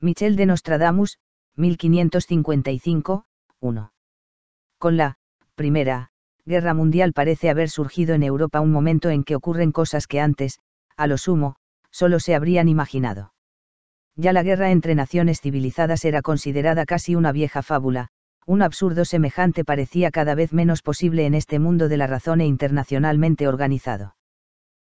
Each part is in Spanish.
Michel de Nostradamus, 1555, 1. Con la Primera Guerra Mundial parece haber surgido en Europa un momento en que ocurren cosas que antes, a lo sumo, solo se habrían imaginado. Ya la guerra entre naciones civilizadas era considerada casi una vieja fábula, un absurdo semejante parecía cada vez menos posible en este mundo de la razón e internacionalmente organizado.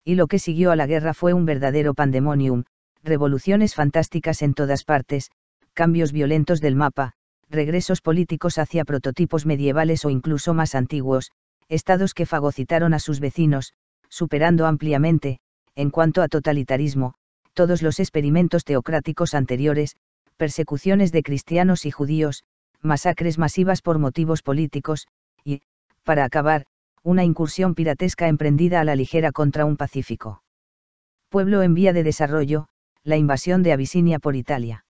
Y lo que siguió a la guerra fue un verdadero pandemonium, revoluciones fantásticas en todas partes, cambios violentos del mapa, regresos políticos hacia prototipos medievales o incluso más antiguos, estados que fagocitaron a sus vecinos, superando ampliamente, en cuanto a totalitarismo, todos los experimentos teocráticos anteriores, persecuciones de cristianos y judíos, masacres masivas por motivos políticos, y, para acabar, una incursión piratesca emprendida a la ligera contra un pacífico pueblo en vía de desarrollo, la invasión de Abisinia por Italia.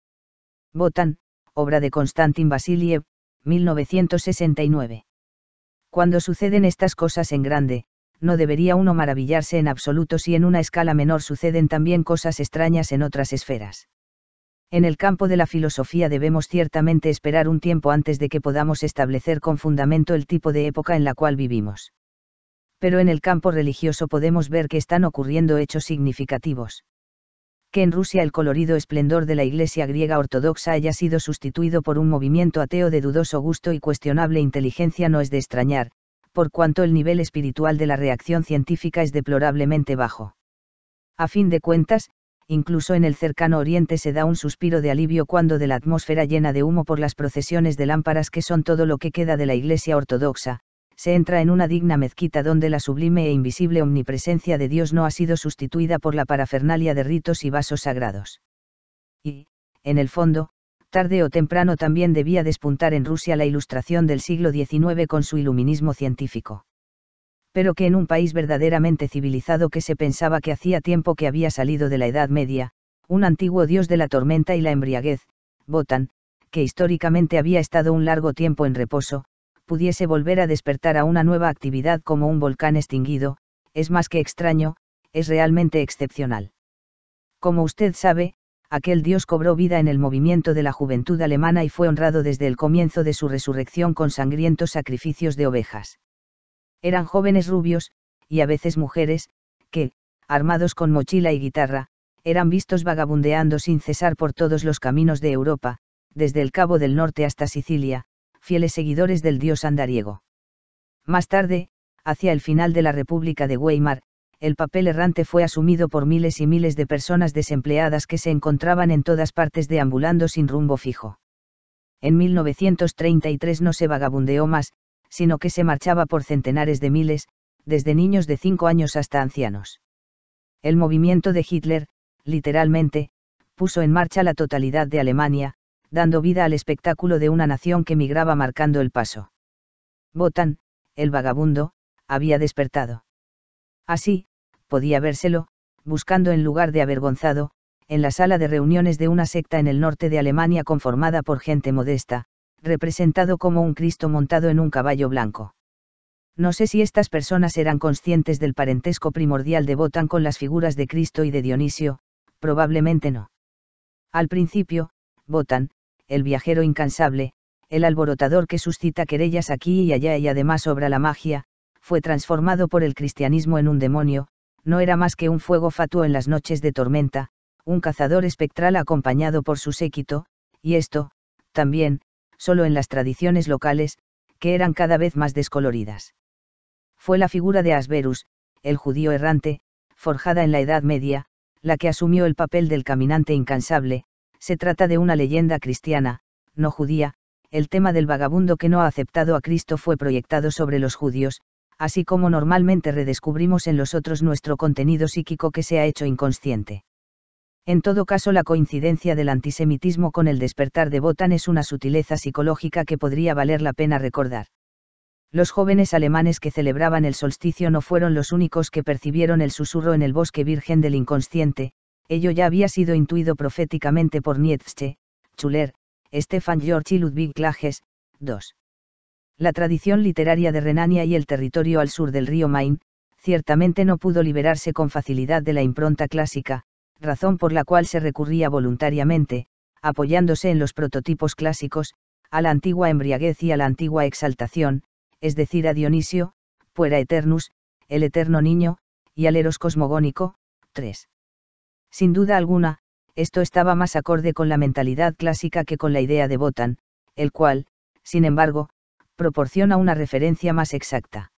Wotan, obra de Konstantin Vasiliev, 1969. Cuando suceden estas cosas en grande, no debería uno maravillarse en absoluto si en una escala menor suceden también cosas extrañas en otras esferas. En el campo de la filosofía debemos ciertamente esperar un tiempo antes de que podamos establecer con fundamento el tipo de época en la cual vivimos. Pero en el campo religioso podemos ver que están ocurriendo hechos significativos. Que en Rusia el colorido esplendor de la Iglesia griega ortodoxa haya sido sustituido por un movimiento ateo de dudoso gusto y cuestionable inteligencia no es de extrañar, por cuanto el nivel espiritual de la reacción científica es deplorablemente bajo. A fin de cuentas, incluso en el cercano Oriente se da un suspiro de alivio cuando de la atmósfera llena de humo por las procesiones de lámparas que son todo lo que queda de la Iglesia ortodoxa, se entra en una digna mezquita donde la sublime e invisible omnipresencia de Dios no ha sido sustituida por la parafernalia de ritos y vasos sagrados. Y, en el fondo, tarde o temprano también debía despuntar en Rusia la Ilustración del siglo XIX con su iluminismo científico. Pero que en un país verdaderamente civilizado que se pensaba que hacía tiempo que había salido de la Edad Media, un antiguo dios de la tormenta y la embriaguez, Wotan, que históricamente había estado un largo tiempo en reposo, pudiese volver a despertar a una nueva actividad como un volcán extinguido, es más que extraño, es realmente excepcional. Como usted sabe, aquel dios cobró vida en el movimiento de la juventud alemana y fue honrado desde el comienzo de su resurrección con sangrientos sacrificios de ovejas. Eran jóvenes rubios, y a veces mujeres, que, armados con mochila y guitarra, eran vistos vagabundeando sin cesar por todos los caminos de Europa, desde el Cabo del Norte hasta Sicilia, fieles seguidores del dios andariego. Más tarde, hacia el final de la República de Weimar, el papel errante fue asumido por miles y miles de personas desempleadas que se encontraban en todas partes deambulando sin rumbo fijo. En 1933 no se vagabundeó más, sino que se marchaba por centenares de miles, desde niños de 5 años hasta ancianos. El movimiento de Hitler, literalmente, puso en marcha la totalidad de Alemania, dando vida al espectáculo de una nación que migraba marcando el paso. Wotan, el vagabundo, había despertado. Así, podía vérselo, buscando en lugar de avergonzado, en la sala de reuniones de una secta en el norte de Alemania conformada por gente modesta, representado como un Cristo montado en un caballo blanco. No sé si estas personas eran conscientes del parentesco primordial de Wotan con las figuras de Cristo y de Dionisio, probablemente no. Al principio, Wotan, el viajero incansable, el alborotador que suscita querellas aquí y allá y además obra la magia, fue transformado por el cristianismo en un demonio, no era más que un fuego fatuo en las noches de tormenta, un cazador espectral acompañado por su séquito, y esto, también, solo en las tradiciones locales, que eran cada vez más descoloridas. Fue la figura de Asverus, el judío errante, forjada en la Edad Media, la que asumió el papel del caminante incansable. Se trata de una leyenda cristiana, no judía. El tema del vagabundo que no ha aceptado a Cristo fue proyectado sobre los judíos, así como normalmente redescubrimos en los otros nuestro contenido psíquico que se ha hecho inconsciente. En todo caso, la coincidencia del antisemitismo con el despertar de Wotan es una sutileza psicológica que podría valer la pena recordar. Los jóvenes alemanes que celebraban el solsticio no fueron los únicos que percibieron el susurro en el bosque virgen del inconsciente. Ello ya había sido intuido proféticamente por Nietzsche, Schuller, Stefan Georg y Ludwig Klages. 2. La tradición literaria de Renania y el territorio al sur del río Main, ciertamente no pudo liberarse con facilidad de la impronta clásica, razón por la cual se recurría voluntariamente, apoyándose en los prototipos clásicos, a la antigua embriaguez y a la antigua exaltación, es decir a Dionisio, puera eternus, el eterno niño, y al eros cosmogónico, 3. Sin duda alguna, esto estaba más acorde con la mentalidad clásica que con la idea de Wotan, el cual, sin embargo, proporciona una referencia más exacta.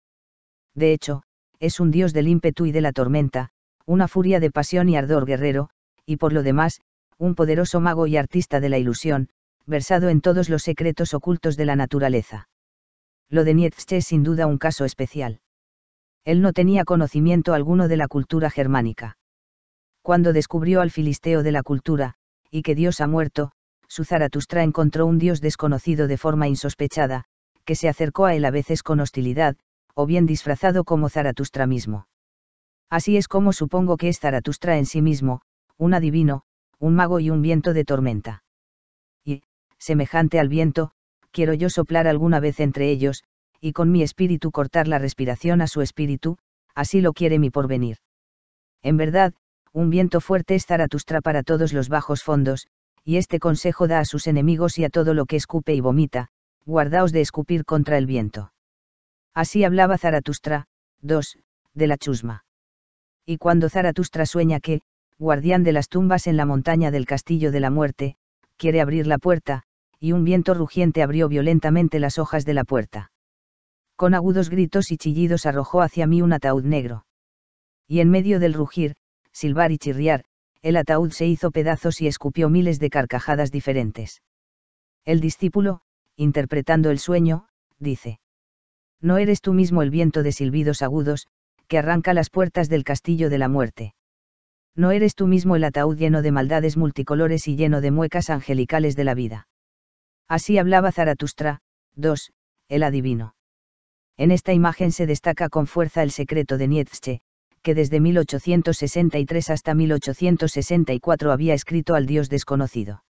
De hecho, es un dios del ímpetu y de la tormenta, una furia de pasión y ardor guerrero, y por lo demás, un poderoso mago y artista de la ilusión, versado en todos los secretos ocultos de la naturaleza. Lo de Nietzsche es sin duda un caso especial. Él no tenía conocimiento alguno de la cultura germánica. Cuando descubrió al filisteo de la cultura, y que Dios ha muerto, su Zaratustra encontró un Dios desconocido de forma insospechada, que se acercó a él a veces con hostilidad, o bien disfrazado como Zaratustra mismo. Así es como supongo que es Zaratustra en sí mismo, un adivino, un mago y un viento de tormenta. Y, semejante al viento, quiero yo soplar alguna vez entre ellos, y con mi espíritu cortar la respiración a su espíritu, así lo quiere mi porvenir. En verdad, un viento fuerte es Zaratustra para todos los bajos fondos, y este consejo da a sus enemigos y a todo lo que escupe y vomita, guardaos de escupir contra el viento. Así hablaba Zaratustra, 2, de la chusma. Y cuando Zaratustra sueña que, guardián de las tumbas en la montaña del castillo de la muerte, quiere abrir la puerta, y un viento rugiente abrió violentamente las hojas de la puerta. Con agudos gritos y chillidos arrojó hacia mí un ataúd negro. Y en medio del rugir, silbar y chirriar, el ataúd se hizo pedazos y escupió miles de carcajadas diferentes. El discípulo, interpretando el sueño, dice: ¿No eres tú mismo el viento de silbidos agudos, que arranca las puertas del castillo de la muerte? ¿No eres tú mismo el ataúd lleno de maldades multicolores y lleno de muecas angelicales de la vida? Así hablaba Zaratustra, 2, el adivino. En esta imagen se destaca con fuerza el secreto de Nietzsche, que desde 1863 hasta 1864 había escrito al Dios desconocido.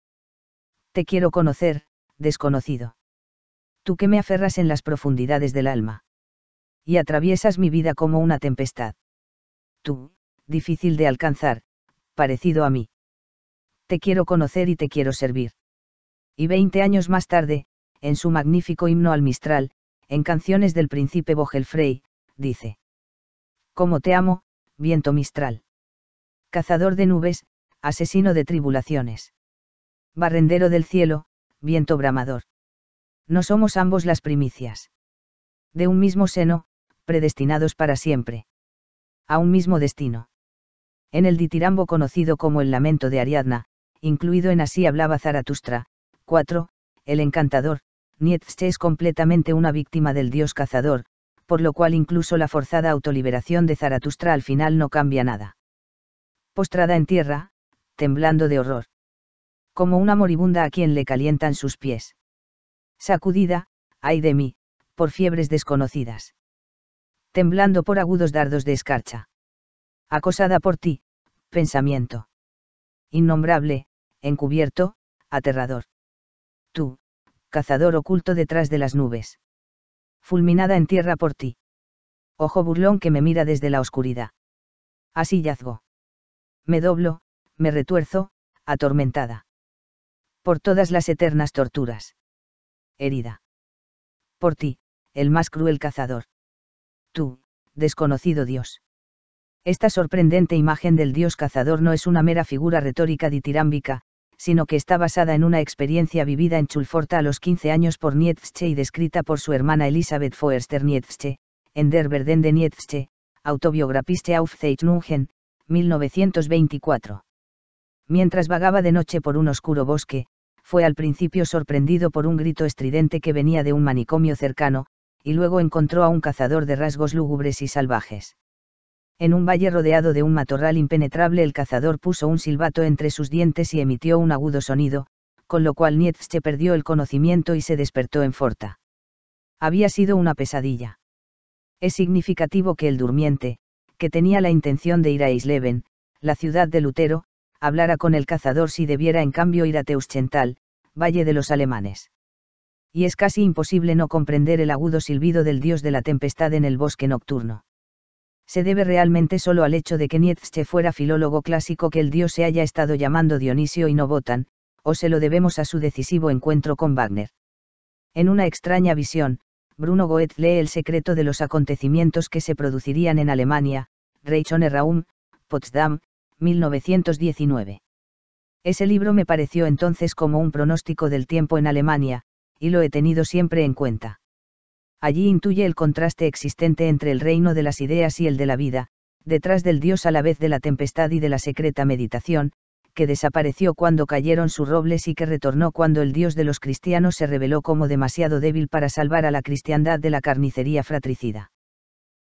Te quiero conocer, desconocido. Tú que me aferras en las profundidades del alma. Y atraviesas mi vida como una tempestad. Tú, difícil de alcanzar, parecido a mí. Te quiero conocer y te quiero servir. Y 20 años más tarde, en su magnífico himno al Mistral, en Canciones del Príncipe Bogelfrey, dice: Como te amo, viento mistral. Cazador de nubes, asesino de tribulaciones. Barrendero del cielo, viento bramador. No somos ambos las primicias. De un mismo seno, predestinados para siempre. A un mismo destino. En el ditirambo conocido como el Lamento de Ariadna, incluido en Así hablaba Zaratustra, 4, el encantador, Nietzsche es completamente una víctima del dios cazador, por lo cual incluso la forzada autoliberación de Zaratustra al final no cambia nada. Postrada en tierra, temblando de horror. Como una moribunda a quien le calientan sus pies. Sacudida, ay de mí, por fiebres desconocidas. Temblando por agudos dardos de escarcha. Acosada por ti, pensamiento. Innombrable, encubierto, aterrador. Tú, cazador oculto detrás de las nubes. Fulminada en tierra por ti. Ojo burlón que me mira desde la oscuridad. Así yazgo. Me doblo, me retuerzo, atormentada. Por todas las eternas torturas. Herida. Por ti, el más cruel cazador. Tú, desconocido Dios. Esta sorprendente imagen del Dios cazador no es una mera figura retórica ditirámbica, sino que está basada en una experiencia vivida en Chulforta a los 15 años por Nietzsche y descrita por su hermana Elisabeth Foerster Nietzsche, en Der Verden de Nietzsche, Autobiografische Aufzeichnungen, 1924. Mientras vagaba de noche por un oscuro bosque, fue al principio sorprendido por un grito estridente que venía de un manicomio cercano, y luego encontró a un cazador de rasgos lúgubres y salvajes. En un valle rodeado de un matorral impenetrable el cazador puso un silbato entre sus dientes y emitió un agudo sonido, con lo cual Nietzsche perdió el conocimiento y se despertó en Forta. Había sido una pesadilla. Es significativo que el durmiente, que tenía la intención de ir a Eisleben, la ciudad de Lutero, hablara con el cazador si debiera en cambio ir a Teuschenthal, valle de los alemanes. Y es casi imposible no comprender el agudo silbido del dios de la tempestad en el bosque nocturno. Se debe realmente solo al hecho de que Nietzsche fuera filólogo clásico que el dios se haya estado llamando Dionisio y no Wotan, o se lo debemos a su decisivo encuentro con Wagner. En una extraña visión, Bruno Goethe lee el secreto de los acontecimientos que se producirían en Alemania, Reichsraum, Potsdam, 1919. Ese libro me pareció entonces como un pronóstico del tiempo en Alemania, y lo he tenido siempre en cuenta. Allí intuye el contraste existente entre el reino de las ideas y el de la vida, detrás del Dios a la vez de la tempestad y de la secreta meditación, que desapareció cuando cayeron sus robles y que retornó cuando el Dios de los cristianos se reveló como demasiado débil para salvar a la cristiandad de la carnicería fratricida.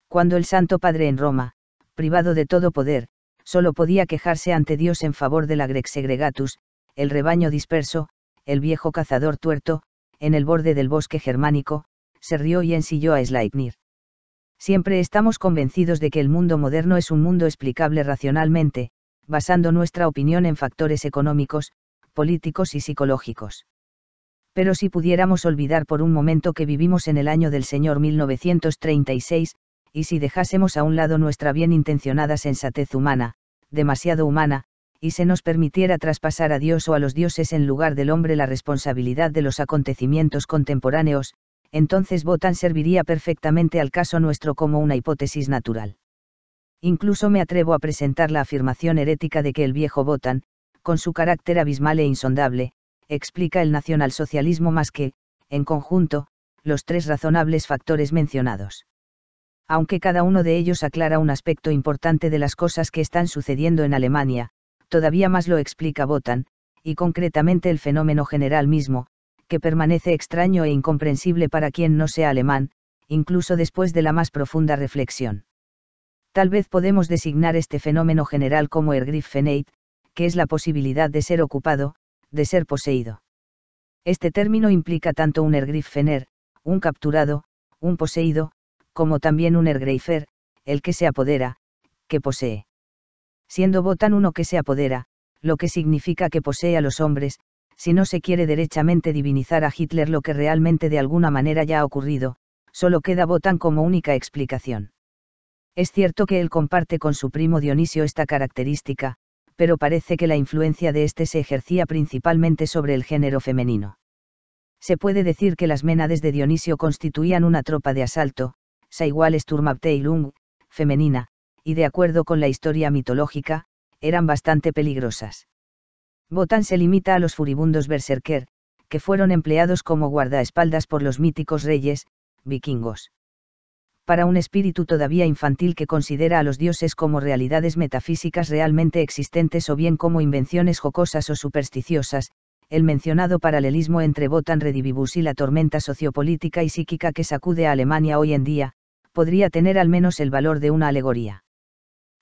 Cuando el Santo Padre en Roma, privado de todo poder, solo podía quejarse ante Dios en favor de la Grex Segregatus, el rebaño disperso, el viejo cazador tuerto, en el borde del bosque germánico, se rió y ensilló a Sleipnir. Siempre estamos convencidos de que el mundo moderno es un mundo explicable racionalmente, basando nuestra opinión en factores económicos, políticos y psicológicos. Pero si pudiéramos olvidar por un momento que vivimos en el año del Señor 1936, y si dejásemos a un lado nuestra bien intencionada sensatez humana, demasiado humana, y se nos permitiera traspasar a Dios o a los dioses en lugar del hombre la responsabilidad de los acontecimientos contemporáneos, entonces Wotan serviría perfectamente al caso nuestro como una hipótesis natural. Incluso me atrevo a presentar la afirmación herética de que el viejo Wotan, con su carácter abismal e insondable, explica el nacionalsocialismo más que, en conjunto, los tres razonables factores mencionados. Aunque cada uno de ellos aclara un aspecto importante de las cosas que están sucediendo en Alemania, todavía más lo explica Wotan, y concretamente el fenómeno general mismo, que permanece extraño e incomprensible para quien no sea alemán, incluso después de la más profunda reflexión. Tal vez podemos designar este fenómeno general como Ergriffenheit, que es la posibilidad de ser ocupado, de ser poseído. Este término implica tanto un Ergriffener, un capturado, un poseído, como también un Ergreifer, el que se apodera, que posee. Siendo Wotan uno que se apodera, lo que significa que posee a los hombres, si no se quiere derechamente divinizar a Hitler, lo que realmente de alguna manera ya ha ocurrido, solo queda Wotan como única explicación. Es cierto que él comparte con su primo Dionisio esta característica, pero parece que la influencia de este se ejercía principalmente sobre el género femenino. Se puede decir que las ménades de Dionisio constituían una tropa de asalto, Sturmabteilung, femenina, y de acuerdo con la historia mitológica, eran bastante peligrosas. Wotan se limita a los furibundos berserker, que fueron empleados como guardaespaldas por los míticos reyes, vikingos. Para un espíritu todavía infantil que considera a los dioses como realidades metafísicas realmente existentes o bien como invenciones jocosas o supersticiosas, el mencionado paralelismo entre Wotan Redivivus y la tormenta sociopolítica y psíquica que sacude a Alemania hoy en día, podría tener al menos el valor de una alegoría.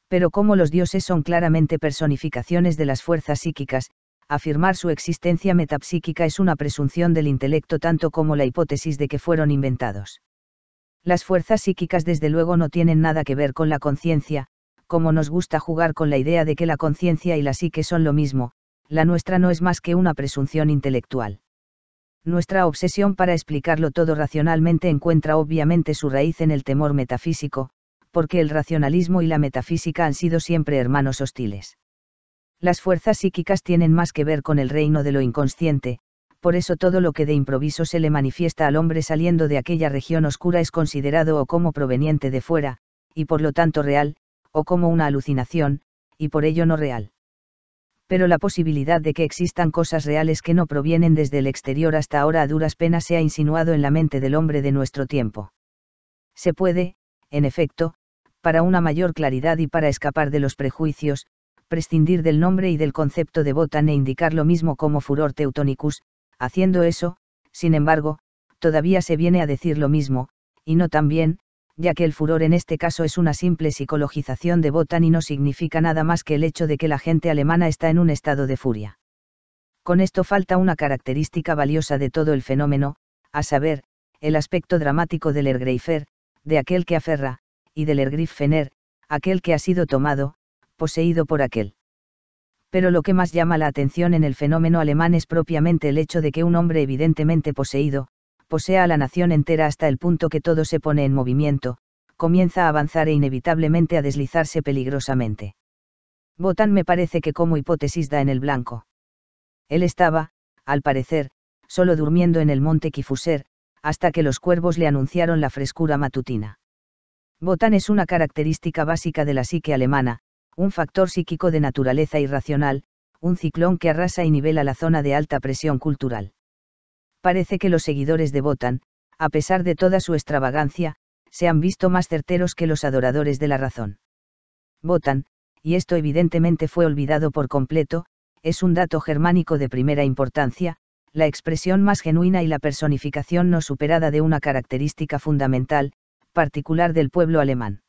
Pero como los dioses son claramente personificaciones de las fuerzas psíquicas, afirmar su existencia metapsíquica es una presunción del intelecto tanto como la hipótesis de que fueron inventados. Las fuerzas psíquicas desde luego no tienen nada que ver con la conciencia, como nos gusta jugar con la idea de que la conciencia y la psique son lo mismo, la nuestra no es más que una presunción intelectual. Nuestra obsesión para explicarlo todo racionalmente encuentra obviamente su raíz en el temor metafísico, porque el racionalismo y la metafísica han sido siempre hermanos hostiles. Las fuerzas psíquicas tienen más que ver con el reino de lo inconsciente, por eso todo lo que de improviso se le manifiesta al hombre saliendo de aquella región oscura es considerado o como proveniente de fuera, y por lo tanto real, o como una alucinación, y por ello no real. Pero la posibilidad de que existan cosas reales que no provienen desde el exterior hasta ahora a duras penas se ha insinuado en la mente del hombre de nuestro tiempo. Se puede, en efecto, para una mayor claridad y para escapar de los prejuicios, prescindir del nombre y del concepto de Wotan e indicar lo mismo como furor teutonicus, haciendo eso, sin embargo, todavía se viene a decir lo mismo, y no tan bien, ya que el furor en este caso es una simple psicologización de Wotan y no significa nada más que el hecho de que la gente alemana está en un estado de furia. Con esto falta una característica valiosa de todo el fenómeno, a saber, el aspecto dramático del Ergreifer, de aquel que aferra, y del Ergriffener, aquel que ha sido tomado, poseído por aquel. Pero lo que más llama la atención en el fenómeno alemán es propiamente el hecho de que un hombre evidentemente poseído, posea a la nación entera hasta el punto que todo se pone en movimiento, comienza a avanzar e inevitablemente a deslizarse peligrosamente. Wotan me parece que como hipótesis da en el blanco. Él estaba, al parecer, solo durmiendo en el monte Kifuser, hasta que los cuervos le anunciaron la frescura matutina. Wotan es una característica básica de la psique alemana, un factor psíquico de naturaleza irracional, un ciclón que arrasa y nivela la zona de alta presión cultural. Parece que los seguidores de Wotan, a pesar de toda su extravagancia, se han visto más certeros que los adoradores de la razón. Wotan, y esto evidentemente fue olvidado por completo, es un dato germánico de primera importancia, la expresión más genuina y la personificación no superada de una característica fundamental, particular del pueblo alemán.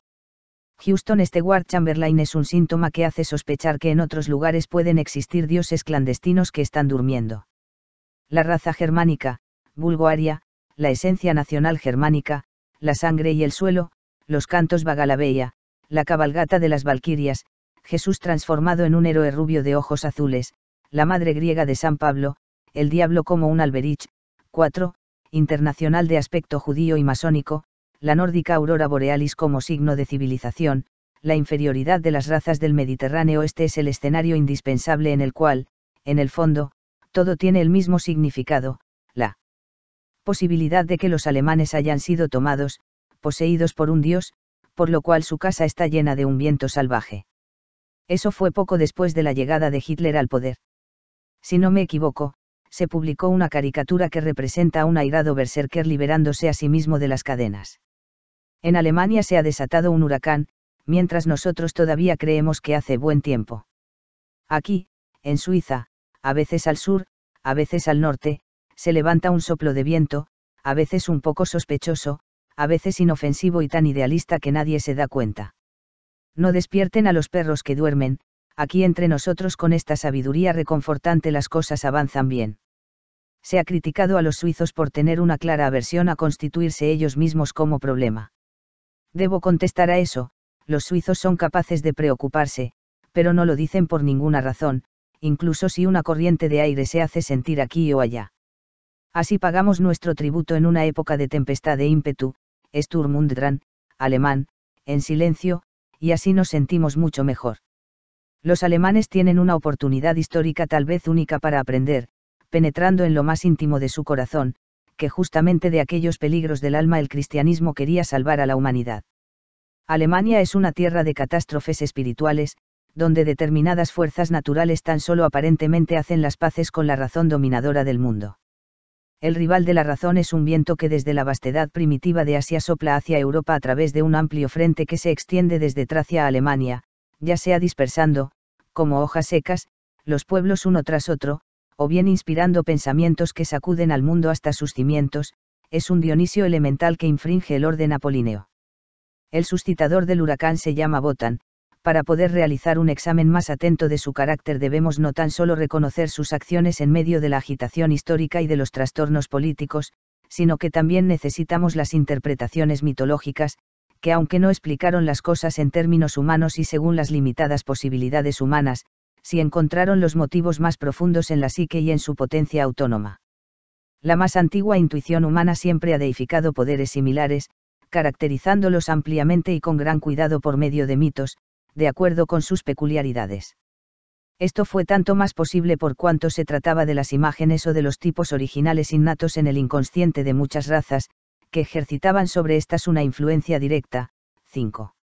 Houston Stewart Chamberlain es un síntoma que hace sospechar que en otros lugares pueden existir dioses clandestinos que están durmiendo. La raza germánica, vulgo aria, la esencia nacional germánica, la sangre y el suelo, los cantos Bagalabeia, la cabalgata de las valquirias, Jesús transformado en un héroe rubio de ojos azules, la madre griega de San Pablo, el diablo como un alberich, 4, internacional de aspecto judío y masónico, la nórdica aurora borealis como signo de civilización, la inferioridad de las razas del Mediterráneo. Este es el escenario indispensable en el cual, en el fondo, todo tiene el mismo significado, la posibilidad de que los alemanes hayan sido tomados, poseídos por un dios, por lo cual su casa está llena de un viento salvaje. Eso fue poco después de la llegada de Hitler al poder. Si no me equivoco, se publicó una caricatura que representa a un airado berserker liberándose a sí mismo de las cadenas. En Alemania se ha desatado un huracán, mientras nosotros todavía creemos que hace buen tiempo. Aquí, en Suiza, a veces al sur, a veces al norte, se levanta un soplo de viento, a veces un poco sospechoso, a veces inofensivo y tan idealista que nadie se da cuenta. No despierten a los perros que duermen, aquí entre nosotros con esta sabiduría reconfortante las cosas avanzan bien. Se ha criticado a los suizos por tener una clara aversión a constituirse ellos mismos como problema. Debo contestar a eso, los suizos son capaces de preocuparse, pero no lo dicen por ninguna razón, incluso si una corriente de aire se hace sentir aquí o allá. Así pagamos nuestro tributo en una época de tempestad de ímpetu, Sturm und Drang, alemán, en silencio, y así nos sentimos mucho mejor. Los alemanes tienen una oportunidad histórica tal vez única para aprender, penetrando en lo más íntimo de su corazón, que justamente de aquellos peligros del alma el cristianismo quería salvar a la humanidad. Alemania es una tierra de catástrofes espirituales, donde determinadas fuerzas naturales tan solo aparentemente hacen las paces con la razón dominadora del mundo. El rival de la razón es un viento que desde la vastedad primitiva de Asia sopla hacia Europa a través de un amplio frente que se extiende desde Tracia a Alemania, ya sea dispersando, como hojas secas, los pueblos uno tras otro, o bien inspirando pensamientos que sacuden al mundo hasta sus cimientos. Es un Dionisio elemental que infringe el orden apolíneo. El suscitador del huracán se llama Wotan. Para poder realizar un examen más atento de su carácter debemos no tan solo reconocer sus acciones en medio de la agitación histórica y de los trastornos políticos, sino que también necesitamos las interpretaciones mitológicas, que aunque no explicaron las cosas en términos humanos y según las limitadas posibilidades humanas, sí encontraron los motivos más profundos en la psique y en su potencia autónoma. La más antigua intuición humana siempre ha deificado poderes similares, caracterizándolos ampliamente y con gran cuidado por medio de mitos, de acuerdo con sus peculiaridades. Esto fue tanto más posible por cuanto se trataba de las imágenes o de los tipos originales innatos en el inconsciente de muchas razas, que ejercitaban sobre estas una influencia directa. 5.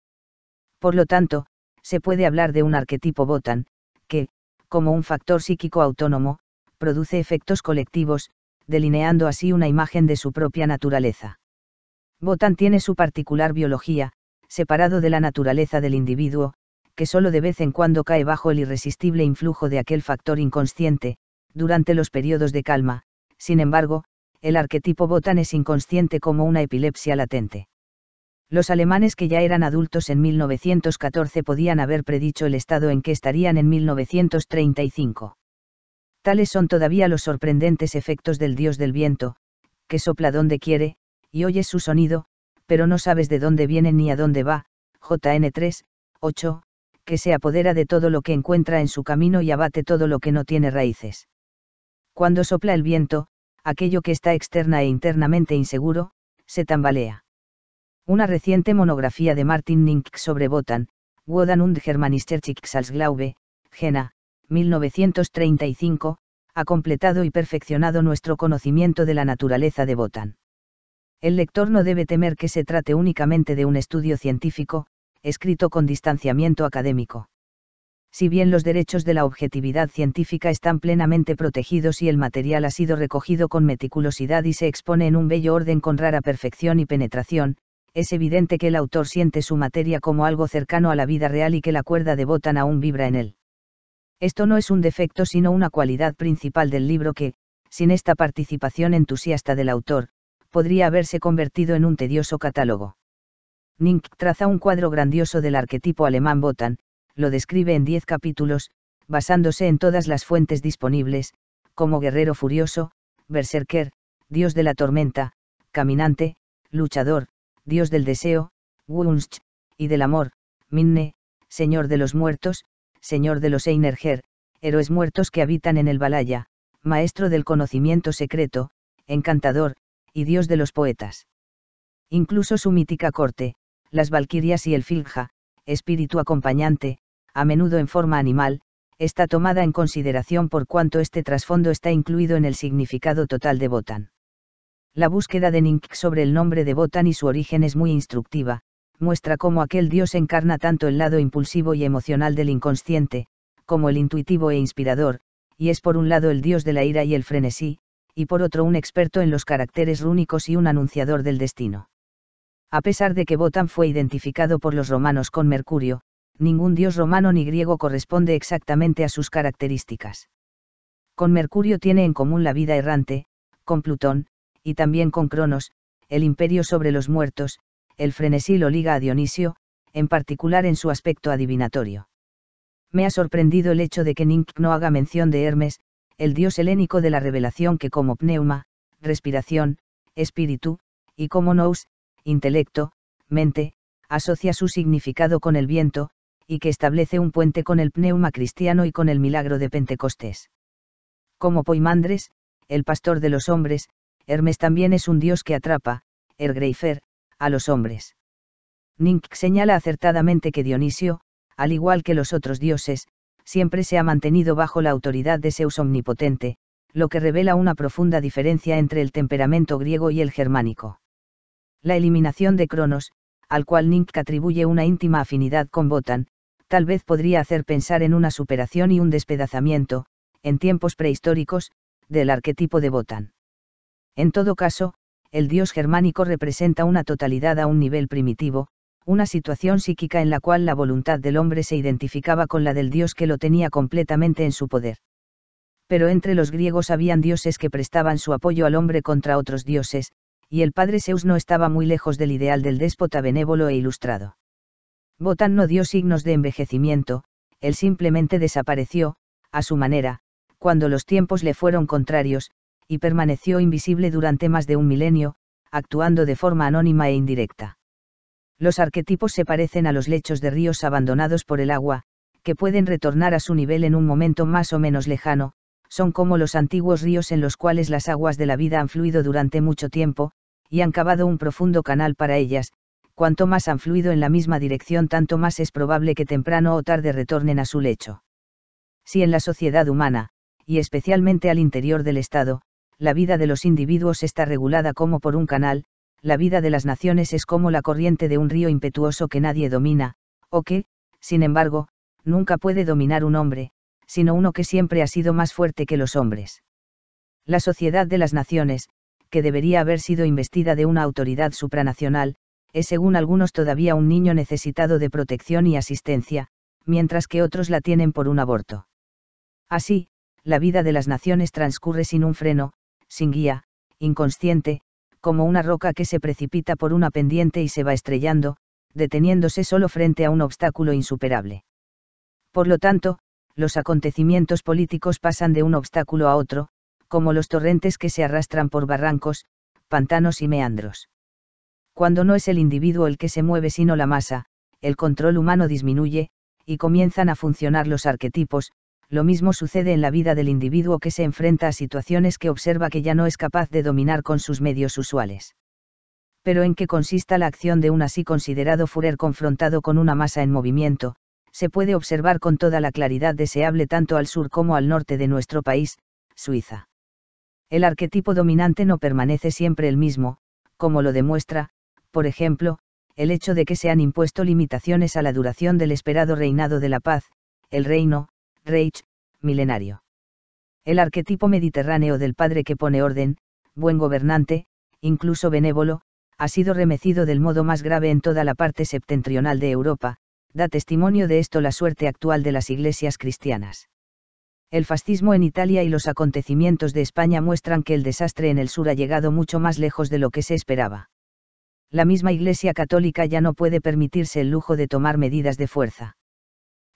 Por lo tanto, se puede hablar de un arquetipo Wotan, que, como un factor psíquico autónomo, produce efectos colectivos, delineando así una imagen de su propia naturaleza. Wotan tiene su particular biología, separado de la naturaleza del individuo, que solo de vez en cuando cae bajo el irresistible influjo de aquel factor inconsciente, durante los periodos de calma. Sin embargo, el arquetipo Wotan es inconsciente como una epilepsia latente. Los alemanes que ya eran adultos en 1914 podían haber predicho el estado en que estarían en 1935. Tales son todavía los sorprendentes efectos del dios del viento, que sopla donde quiere, y oyes su sonido, pero no sabes de dónde viene ni a dónde va. JN 3, 8, que se apodera de todo lo que encuentra en su camino y abate todo lo que no tiene raíces. Cuando sopla el viento, aquello que está externa e internamente inseguro, se tambalea. Una reciente monografía de Martin Nink sobre Wotan, Wodan und Germanischer Schicksalsglaube, Jena, 1935, ha completado y perfeccionado nuestro conocimiento de la naturaleza de Wotan. El lector no debe temer que se trate únicamente de un estudio científico, escrito con distanciamiento académico. Si bien los derechos de la objetividad científica están plenamente protegidos y el material ha sido recogido con meticulosidad y se expone en un bello orden con rara perfección y penetración, es evidente que el autor siente su materia como algo cercano a la vida real y que la cuerda de Wotan aún vibra en él. Esto no es un defecto sino una cualidad principal del libro que, sin esta participación entusiasta del autor, podría haberse convertido en un tedioso catálogo. Ning traza un cuadro grandioso del arquetipo alemán Wotan, lo describe en 10 capítulos, basándose en todas las fuentes disponibles, como guerrero furioso, berserker, dios de la tormenta, caminante, luchador, dios del deseo, Wunsch, y del amor, Minne, señor de los muertos, señor de los Einerger, héroes muertos que habitan en el Valhalla, maestro del conocimiento secreto, encantador, y dios de los poetas. Incluso su mítica corte, las valquirias y el Filja, espíritu acompañante, a menudo en forma animal, está tomada en consideración por cuanto este trasfondo está incluido en el significado total de Wotan. La búsqueda de Ning sobre el nombre de Wotan y su origen es muy instructiva, muestra cómo aquel dios encarna tanto el lado impulsivo y emocional del inconsciente, como el intuitivo e inspirador, y es por un lado el dios de la ira y el frenesí, y por otro un experto en los caracteres rúnicos y un anunciador del destino. A pesar de que Wotan fue identificado por los romanos con Mercurio, ningún dios romano ni griego corresponde exactamente a sus características. Con Mercurio tiene en común la vida errante, con Plutón, y también con Cronos, el imperio sobre los muertos, el frenesí lo liga a Dionisio, en particular en su aspecto adivinatorio. Me ha sorprendido el hecho de que Ning no haga mención de Hermes, el dios helénico de la revelación que como pneuma, respiración, espíritu, y como nous, intelecto, mente, asocia su significado con el viento, y que establece un puente con el pneuma cristiano y con el milagro de Pentecostés. Como Poimandres, el pastor de los hombres, Hermes también es un dios que atrapa, Ergreifer, a los hombres. Ning señala acertadamente que Dionisio, al igual que los otros dioses, siempre se ha mantenido bajo la autoridad de Zeus omnipotente, lo que revela una profunda diferencia entre el temperamento griego y el germánico. La eliminación de Cronos, al cual Ning atribuye una íntima afinidad con Wotan, tal vez podría hacer pensar en una superación y un despedazamiento, en tiempos prehistóricos, del arquetipo de Wotan. En todo caso, el dios germánico representa una totalidad a un nivel primitivo, una situación psíquica en la cual la voluntad del hombre se identificaba con la del dios que lo tenía completamente en su poder. Pero entre los griegos habían dioses que prestaban su apoyo al hombre contra otros dioses, y el padre Zeus no estaba muy lejos del ideal del déspota benévolo e ilustrado. Wotan no dio signos de envejecimiento, él simplemente desapareció, a su manera, cuando los tiempos le fueron contrarios, y permaneció invisible durante más de un milenio, actuando de forma anónima e indirecta. Los arquetipos se parecen a los lechos de ríos abandonados por el agua, que pueden retornar a su nivel en un momento más o menos lejano, son como los antiguos ríos en los cuales las aguas de la vida han fluido durante mucho tiempo, y han cavado un profundo canal para ellas, cuanto más han fluido en la misma dirección tanto más es probable que temprano o tarde retornen a su lecho. Si en la sociedad humana, y especialmente al interior del Estado, la vida de los individuos está regulada como por un canal, la vida de las naciones es como la corriente de un río impetuoso que nadie domina, o que, sin embargo, nunca puede dominar un hombre, sino uno que siempre ha sido más fuerte que los hombres. La sociedad de las naciones, que debería haber sido investida de una autoridad supranacional, es según algunos todavía un niño necesitado de protección y asistencia, mientras que otros la tienen por un aborto. Así, la vida de las naciones transcurre sin un freno, sin guía, inconsciente, como una roca que se precipita por una pendiente y se va estrellando, deteniéndose solo frente a un obstáculo insuperable. Por lo tanto, los acontecimientos políticos pasan de un obstáculo a otro, como los torrentes que se arrastran por barrancos, pantanos y meandros. Cuando no es el individuo el que se mueve sino la masa, el control humano disminuye, y comienzan a funcionar los arquetipos. Lo mismo sucede en la vida del individuo que se enfrenta a situaciones que observa que ya no es capaz de dominar con sus medios usuales. Pero ¿en qué consista la acción de un así considerado Führer confrontado con una masa en movimiento? Se puede observar con toda la claridad deseable tanto al sur como al norte de nuestro país, Suiza. El arquetipo dominante no permanece siempre el mismo, como lo demuestra, por ejemplo, el hecho de que se han impuesto limitaciones a la duración del esperado reinado de la paz, el reino, Reich, milenario. El arquetipo mediterráneo del padre que pone orden, buen gobernante, incluso benévolo, ha sido remecido del modo más grave en toda la parte septentrional de Europa, da testimonio de esto la suerte actual de las iglesias cristianas. El fascismo en Italia y los acontecimientos de España muestran que el desastre en el sur ha llegado mucho más lejos de lo que se esperaba. La misma Iglesia Católica ya no puede permitirse el lujo de tomar medidas de fuerza.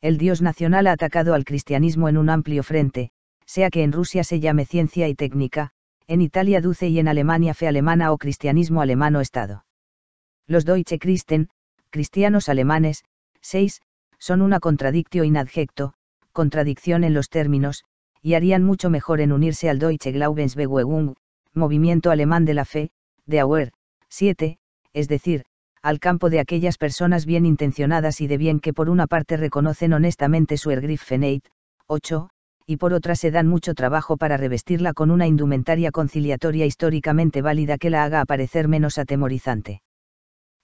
El Dios nacional ha atacado al cristianismo en un amplio frente, sea que en Rusia se llame ciencia y técnica, en Italia Duce y en Alemania fe alemana o cristianismo alemán o Estado. Los Deutsche Christen, cristianos alemanes, 6, son una contradictio in adjecto, contradicción en los términos, y harían mucho mejor en unirse al Deutsche Glaubensbewegung, movimiento alemán de la fe, de Auer, 7, es decir, al campo de aquellas personas bien intencionadas y de bien que por una parte reconocen honestamente su Ergriffenheit, 8, y por otra se dan mucho trabajo para revestirla con una indumentaria conciliatoria históricamente válida que la haga aparecer menos atemorizante.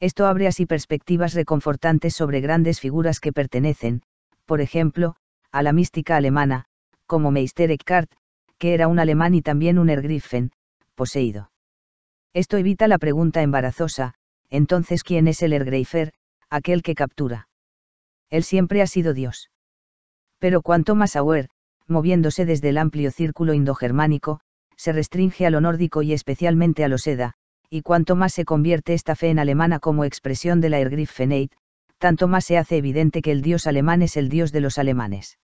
Esto abre así perspectivas reconfortantes sobre grandes figuras que pertenecen, por ejemplo, a la mística alemana, como Meister Eckhart, que era un alemán y también un Ergriffen, poseído. Esto evita la pregunta embarazosa, entonces ¿quién es el Ergreifer, aquel que captura? Él siempre ha sido Dios. Pero cuanto más Auer, moviéndose desde el amplio círculo indogermánico, se restringe a lo nórdico y especialmente a lo Seda, y cuanto más se convierte esta fe en alemana como expresión de la Ergriffenheit, tanto más se hace evidente que el Dios alemán es el Dios de los alemanes.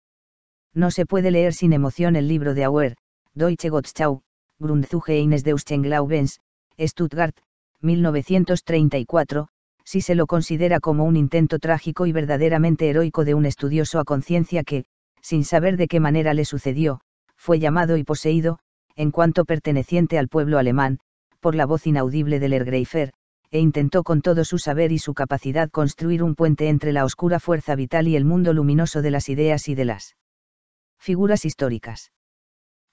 No se puede leer sin emoción el libro de Auer, Deutsche Gottschau, Grundzüge eines deutschen Glaubens, Stuttgart, 1934, si se lo considera como un intento trágico y verdaderamente heroico de un estudioso a conciencia que, sin saber de qué manera le sucedió, fue llamado y poseído, en cuanto perteneciente al pueblo alemán, por la voz inaudible del Ergreifer, e intentó con todo su saber y su capacidad construir un puente entre la oscura fuerza vital y el mundo luminoso de las ideas y de las figuras históricas.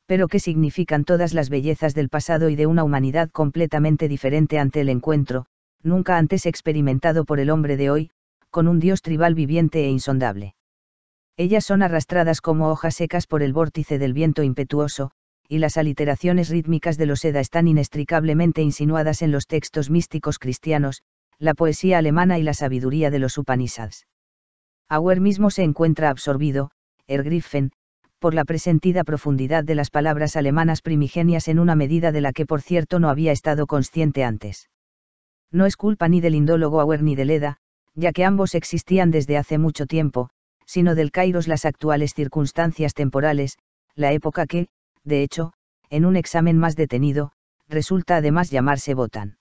Pero ¿qué significan todas las bellezas del pasado y de una humanidad completamente diferente ante el encuentro, nunca antes experimentado por el hombre de hoy, con un Dios tribal viviente e insondable? Ellas son arrastradas como hojas secas por el vórtice del viento impetuoso, y las aliteraciones rítmicas de los Edda están inextricablemente insinuadas en los textos místicos cristianos, la poesía alemana y la sabiduría de los Upanishads. Auer mismo se encuentra absorbido, Ergriffen, por la presentida profundidad de las palabras alemanas primigenias en una medida de la que por cierto no había estado consciente antes. No es culpa ni del indólogo Auer ni del Edda, ya que ambos existían desde hace mucho tiempo, sino del Kairos las actuales circunstancias temporales, la época que, de hecho, en un examen más detenido, resulta además llamarse Wotan.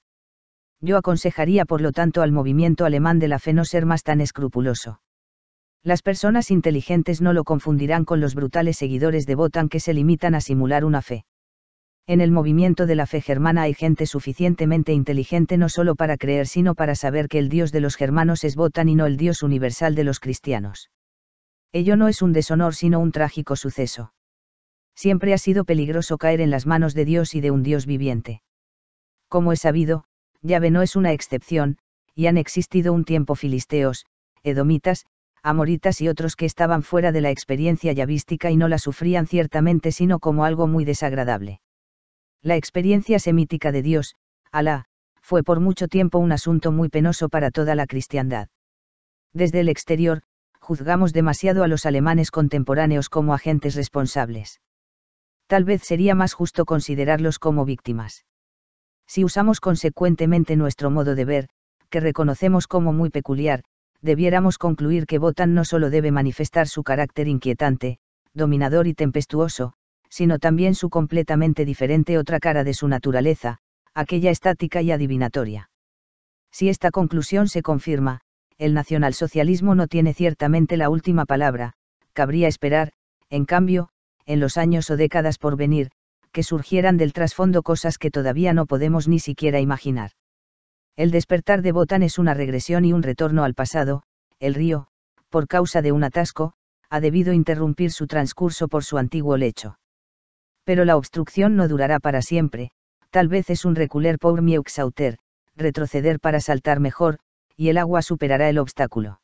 Yo aconsejaría por lo tanto al movimiento alemán de la fe no ser más tan escrupuloso. Las personas inteligentes no lo confundirán con los brutales seguidores de Wotan que se limitan a simular una fe. En el movimiento de la fe germana hay gente suficientemente inteligente no solo para creer sino para saber que el Dios de los germanos es Wotan y no el Dios universal de los cristianos. Ello no es un deshonor sino un trágico suceso. Siempre ha sido peligroso caer en las manos de Dios y de un Dios viviente. Como es sabido, Yahvé no es una excepción, y han existido un tiempo filisteos, edomitas, amoritas y otros que estaban fuera de la experiencia yavística y no la sufrían ciertamente sino como algo muy desagradable. La experiencia semítica de Dios, Alá, fue por mucho tiempo un asunto muy penoso para toda la cristiandad. Desde el exterior, juzgamos demasiado a los alemanes contemporáneos como agentes responsables. Tal vez sería más justo considerarlos como víctimas. Si usamos consecuentemente nuestro modo de ver, que reconocemos como muy peculiar, debiéramos concluir que Wotan no solo debe manifestar su carácter inquietante, dominador y tempestuoso, sino también su completamente diferente otra cara de su naturaleza, aquella estática y adivinatoria. Si esta conclusión se confirma, el nacionalsocialismo no tiene ciertamente la última palabra, cabría esperar, en cambio, en los años o décadas por venir, que surgieran del trasfondo cosas que todavía no podemos ni siquiera imaginar. El despertar de Wotan es una regresión y un retorno al pasado, el río, por causa de un atasco, ha debido interrumpir su transcurso por su antiguo lecho. Pero la obstrucción no durará para siempre, tal vez es un reculer pour mieux sauter, retroceder para saltar mejor, y el agua superará el obstáculo.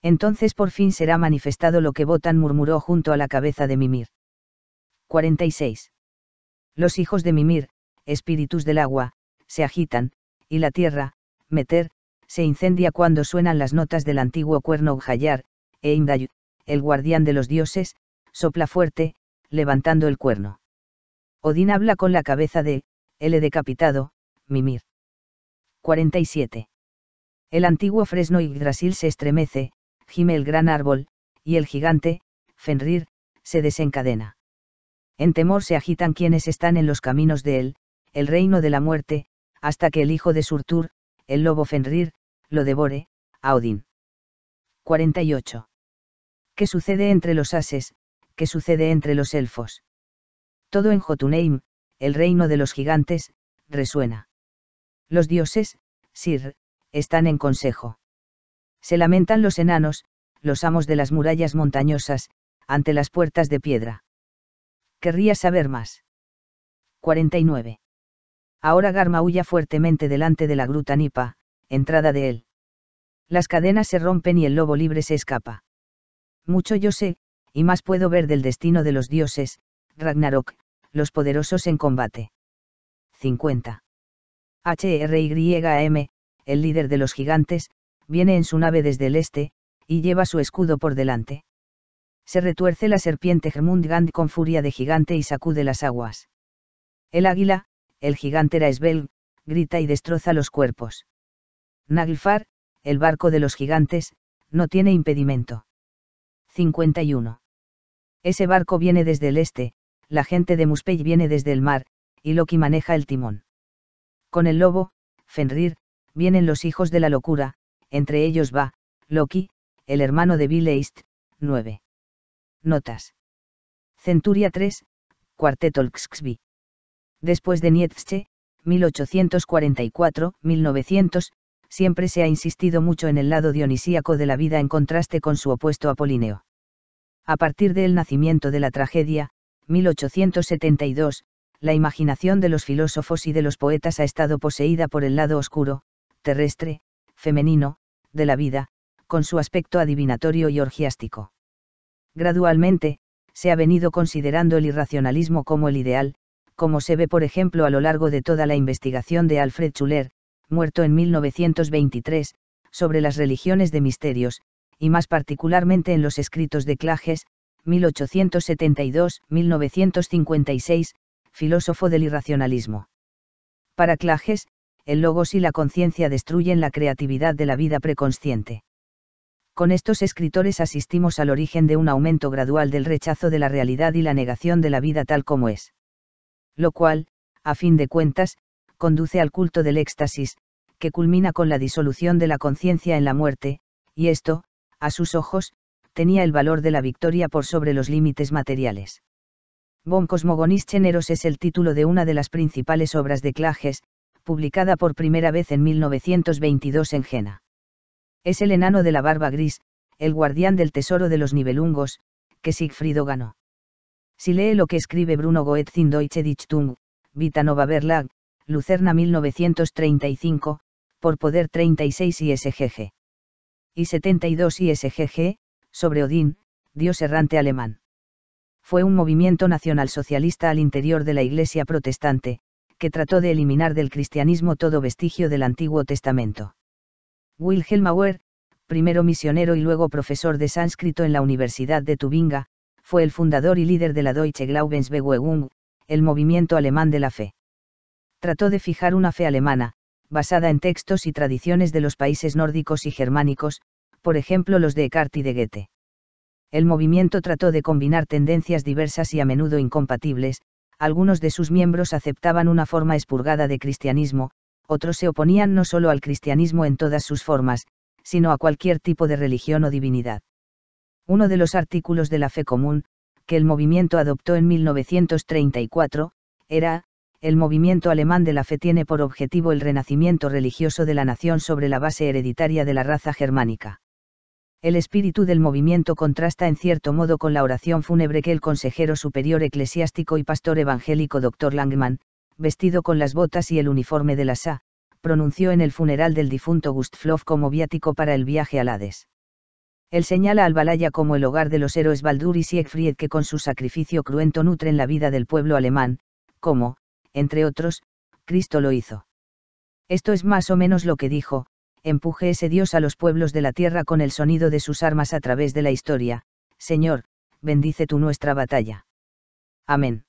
Entonces por fin será manifestado lo que Wotan murmuró junto a la cabeza de Mimir. 46. Los hijos de Mimir, espíritus del agua, se agitan, y la tierra, Meter, se incendia cuando suenan las notas del antiguo cuerno Ujayar, e Imdayu, el guardián de los dioses, sopla fuerte, levantando el cuerno. Odín habla con la cabeza de, el decapitado, Mimir. 47. El antiguo fresno Yggdrasil se estremece, gime el gran árbol, y el gigante, Fenrir, se desencadena. En temor se agitan quienes están en los caminos de él, el reino de la muerte, hasta que el hijo de Surtur, el lobo Fenrir, lo devore, a Odín. 48. ¿Qué sucede entre los ases? ¿Qué sucede entre los elfos? Todo en Jotunheim, el reino de los gigantes, resuena. Los dioses, Sir, están en consejo. Se lamentan los enanos, los amos de las murallas montañosas, ante las puertas de piedra. ¿Querrías saber más? 49. Ahora Gar maulla fuertemente delante de la gruta Nipa, entrada de él. Las cadenas se rompen y el lobo libre se escapa. Mucho yo sé, y más puedo ver del destino de los dioses, Ragnarok, los poderosos en combate. 50. Hrym, el líder de los gigantes, viene en su nave desde el este, y lleva su escudo por delante. Se retuerce la serpiente Hermundgand con furia de gigante y sacude las aguas. El águila, el gigante Raesvelg, grita y destroza los cuerpos. Naglfar, el barco de los gigantes, no tiene impedimento. 51. Ese barco viene desde el este, la gente de Muspel viene desde el mar, y Loki maneja el timón. Con el lobo, Fenrir, vienen los hijos de la locura, entre ellos va, Loki, el hermano de Bileist. 9. Notas. Centuria 3, Cuarteto Lxxbi. Después de Nietzsche, 1844-1900, siempre se ha insistido mucho en el lado dionisíaco de la vida en contraste con su opuesto apolíneo. A partir del nacimiento de la tragedia, 1872, la imaginación de los filósofos y de los poetas ha estado poseída por el lado oscuro, terrestre, femenino, de la vida, con su aspecto adivinatorio y orgiástico. Gradualmente, se ha venido considerando el irracionalismo como el ideal, como se ve por ejemplo a lo largo de toda la investigación de Alfred Schuller, muerto en 1923, sobre las religiones de misterios, y más particularmente en los escritos de Klages, 1872-1956, filósofo del irracionalismo. Para Klages, el logos y la conciencia destruyen la creatividad de la vida preconsciente. Con estos escritores asistimos al origen de un aumento gradual del rechazo de la realidad y la negación de la vida tal como es. Lo cual, a fin de cuentas, conduce al culto del éxtasis, que culmina con la disolución de la conciencia en la muerte, y esto, a sus ojos, tenía el valor de la victoria por sobre los límites materiales. Von Cosmogonischen Eros es el título de una de las principales obras de Klages, publicada por primera vez en 1922 en Jena. Es el enano de la barba gris, el guardián del tesoro de los Nibelungos, que Sigfrido ganó. Si lee lo que escribe Bruno Goethe in Deutsche Dichtung, Vita Nova Verlag, Lucerna 1935, por Poder 36 ISGG. Y 72 ISGG, sobre Odín, dios errante alemán. Fue un movimiento nacionalsocialista al interior de la Iglesia protestante, que trató de eliminar del cristianismo todo vestigio del Antiguo Testamento. Wilhelm Auer, primero misionero y luego profesor de sánscrito en la Universidad de Tubinga, fue el fundador y líder de la Deutsche Glaubensbewegung, el movimiento alemán de la fe. Trató de fijar una fe alemana, basada en textos y tradiciones de los países nórdicos y germánicos, por ejemplo los de Eckhart y de Goethe. El movimiento trató de combinar tendencias diversas y a menudo incompatibles, algunos de sus miembros aceptaban una forma expurgada de cristianismo, otros se oponían no solo al cristianismo en todas sus formas, sino a cualquier tipo de religión o divinidad. Uno de los artículos de la fe común, que el movimiento adoptó en 1934, era: el movimiento alemán de la fe tiene por objetivo el renacimiento religioso de la nación sobre la base hereditaria de la raza germánica. El espíritu del movimiento contrasta en cierto modo con la oración fúnebre que el consejero superior eclesiástico y pastor evangélico Dr. Langman, vestido con las botas y el uniforme de la SA, pronunció en el funeral del difunto Gustloff como viático para el viaje al Hades. Él señala al Valhalla como el hogar de los héroes Baldur y Siegfried que con su sacrificio cruento nutren la vida del pueblo alemán, como, entre otros, Cristo lo hizo. Esto es más o menos lo que dijo: empuje ese Dios a los pueblos de la tierra con el sonido de sus armas a través de la historia. Señor, bendice tú nuestra batalla. Amén.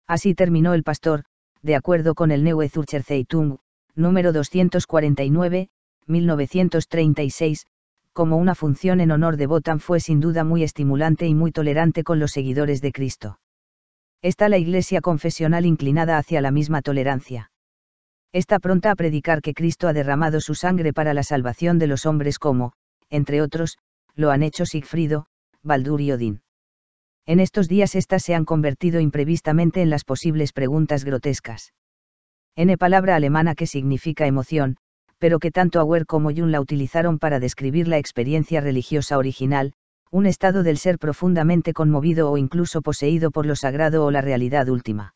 Así terminó el pastor, de acuerdo con el Neue Zürcher Zeitung, número 249, 1936, como una función en honor de Wotan fue sin duda muy estimulante y muy tolerante con los seguidores de Cristo. Está la Iglesia confesional inclinada hacia la misma tolerancia. Está pronta a predicar que Cristo ha derramado su sangre para la salvación de los hombres como, entre otros, lo han hecho Sigfrido, Baldur y Odín. En estos días estas se han convertido imprevistamente en las posibles preguntas grotescas. Palabra alemana que significa emoción, pero que tanto Auer como Jung la utilizaron para describir la experiencia religiosa original, un estado del ser profundamente conmovido o incluso poseído por lo sagrado o la realidad última.